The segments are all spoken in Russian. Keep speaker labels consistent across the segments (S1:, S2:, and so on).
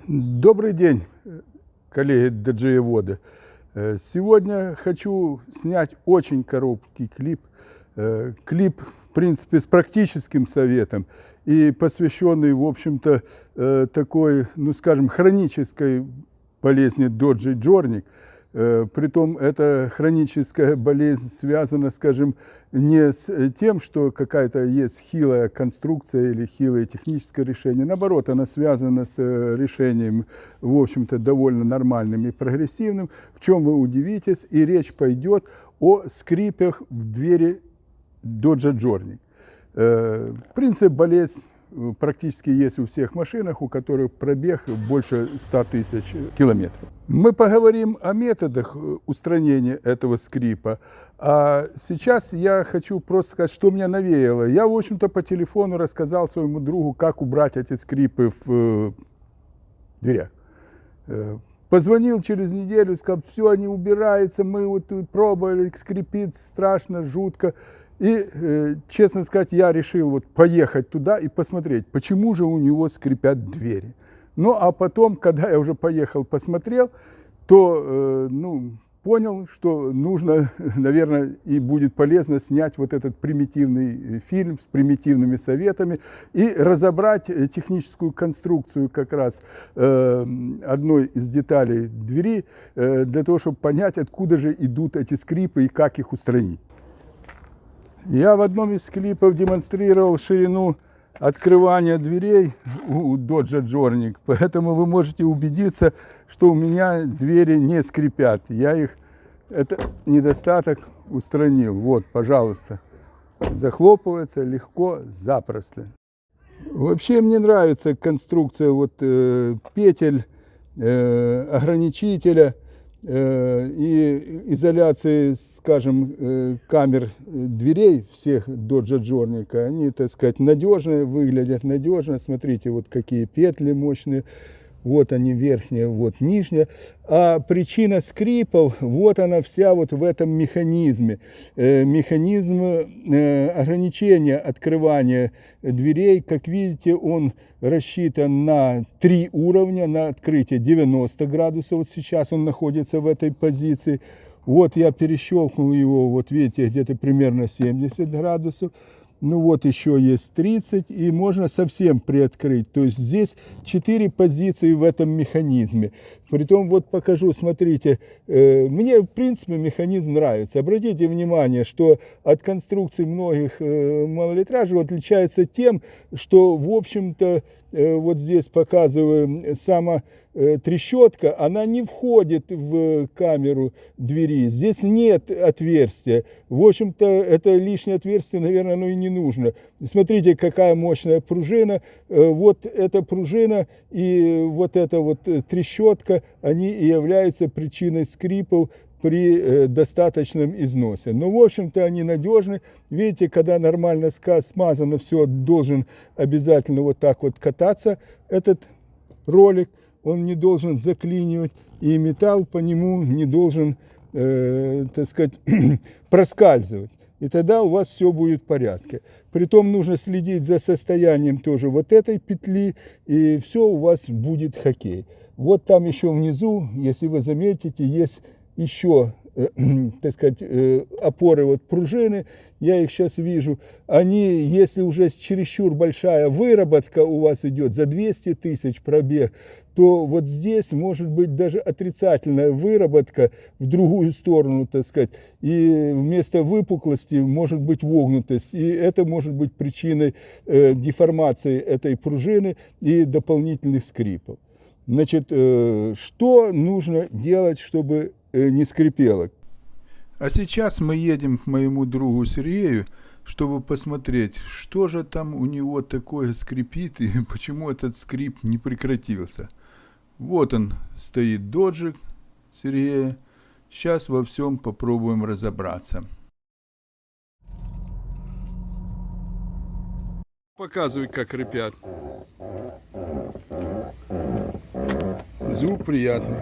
S1: Добрый день, коллеги диджееводы. Сегодня хочу снять очень короткий клип. Клип, в принципе, с практическим советом и посвященный, в общем-то, такой, ну скажем, хронической болезни Dodge Journey. Притом эта хроническая болезнь связана, скажем, не с тем, что какая-то есть хилая конструкция или хилое техническое решение. Наоборот, она связана с решением, в общем-то, довольно нормальным и прогрессивным, в чем вы удивитесь, и речь пойдет о скрипах в двери Dodge Journey. Принцип болезни практически есть у всех машинах, у которых пробег больше 100 тысяч километров. Мы поговорим о методах устранения этого скрипа. А сейчас я хочу просто сказать, что меня навеяло. Я, в общем-то, по телефону рассказал своему другу, как убрать эти скрипы в дверях. Позвонил через неделю, сказал, все, они убираются, мы вот пробовали, скрипит страшно, жутко. И, честно сказать, я решил вот поехать туда и посмотреть, почему же у него скрипят двери. Ну, а потом, когда я уже поехал, посмотрел, то понял, что нужно, наверное, и будет полезно снять вот этот примитивный фильм с примитивными советами и разобрать техническую конструкцию как раз одной из деталей двери, для того, чтобы понять, откуда же идут эти скрипы и как их устранить. Я в одном из клипов демонстрировал ширину открывания дверей у Dodge Journey, поэтому вы можете убедиться, что у меня двери не скрипят. Я их, этот недостаток устранил. Вот, пожалуйста, захлопывается легко, запросто. Вообще мне нравится конструкция вот, петель, ограничителя и изоляции, скажем, камер дверей всех Dodge Journey. Они, так сказать, надежные, выглядят надежно. Смотрите, вот какие петли мощные. Вот они верхняя, вот нижняя. А причина скрипов, вот она вся вот в этом механизме. Механизм ограничения открывания дверей. Как видите, он рассчитан на 3 уровня, на открытие 90 градусов. Вот сейчас он находится в этой позиции. Вот я перещелкнул его, вот видите, где-то примерно 70 градусов. Ну вот еще есть 30, и можно совсем приоткрыть. То есть здесь 4 позиции в этом механизме. Притом вот покажу, смотрите, мне в принципе механизм нравится. Обратите внимание, что от конструкций многих малолитражей отличается тем, что в общем-то вот здесь показываю сама трещотка, она не входит в камеру двери. Здесь нет отверстия. В общем-то, это лишнее отверстие, наверное, оно и не нужно. Смотрите, какая мощная пружина. Вот эта пружина и вот эта вот трещотка, они и являются причиной скрипов при достаточном износе. Но, в общем-то, они надежны. Видите, когда нормально смазано все, должен обязательно вот так вот кататься этот ролик. Он не должен заклинивать, и металл по нему не должен, так сказать, проскальзывать. И тогда у вас все будет в порядке. Притом нужно следить за состоянием тоже вот этой петли, и все у вас будет хоккей. Вот там еще внизу, если вы заметите, есть еще, так сказать, опоры вот пружины, я их сейчас вижу, они, если уже чересчур большая выработка у вас идет, за 200 тысяч пробег, то вот здесь может быть даже отрицательная выработка в другую сторону, так сказать, и вместо выпуклости может быть вогнутость, и это может быть причиной деформации этой пружины и дополнительных скрипов. Значит, что нужно делать, чтобы не скрипело? А сейчас мы едем к моему другу Сергею, чтобы посмотреть, что же там у него такое скрипит и почему этот скрип не прекратился. Вот он стоит, доджик Сергея. Сейчас во всем попробуем разобраться. Показывай, как репят. Звук приятный.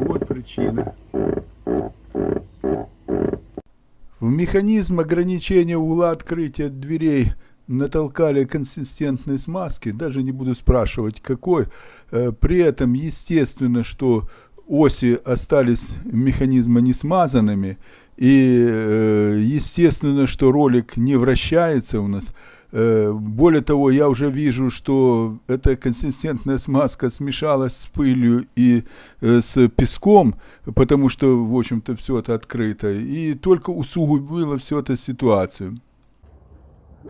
S1: Вот причина. В механизм ограничения угла открытия дверей
S2: натолкали консистентной смазки, даже не буду спрашивать какой, при этом естественно, что оси остались механизма не смазанными, и естественно, что ролик не вращается у нас. Более того, я уже вижу, что эта консистентная смазка смешалась с пылью и с песком, потому что, в общем-то, все это открыто, и только усугубило всю эту ситуацию.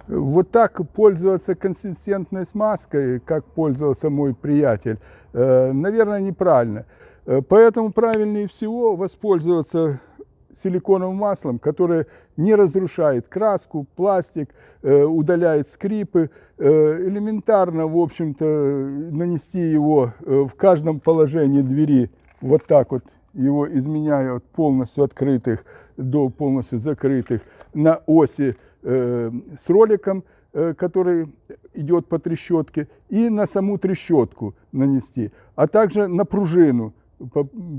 S1: Вот так пользоваться консистентной смазкой, как пользовался мой приятель, наверное, неправильно. Поэтому правильнее всего воспользоваться силиконовым маслом, которое не разрушает краску, пластик, удаляет скрипы. Элементарно, в общем-то, нанести его в каждом положении двери, вот так вот, его изменяя от полностью открытых до полностью закрытых, на оси с роликом, который идет по трещотке, и на саму трещотку нанести, а также на пружину,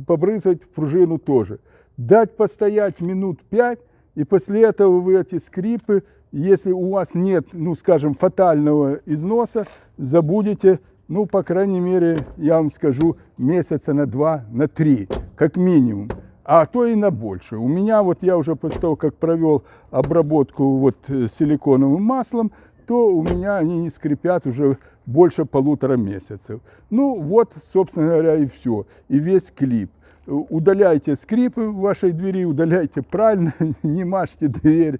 S1: побрызгать пружину тоже. Дать постоять минут 5, и после этого вы эти скрипы, если у вас нет, ну, скажем, фатального износа, забудете, ну, по крайней мере, я вам скажу, месяца на 2, на 3, как минимум. А то и на больше. У меня вот я уже после того, как провел обработку вот силиконовым маслом, то у меня они не скрипят уже больше 1,5 месяцев. Ну вот, собственно говоря, и все. И весь клип. Удаляйте скрипы в вашей двери, удаляйте правильно, не мажьте дверь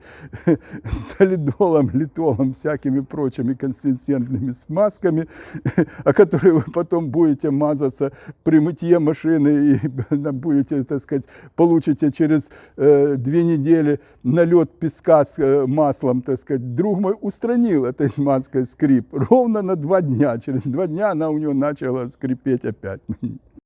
S1: солидолом, литолом, всякими прочими консистентными смазками, о которые вы потом будете мазаться при мытье машины и будете, так сказать, получите через 2 недели налет песка с маслом, так сказать. Друг мой устранил этой смазкой скрип ровно на 2 дня. Через 2 дня она у него начала скрипеть опять.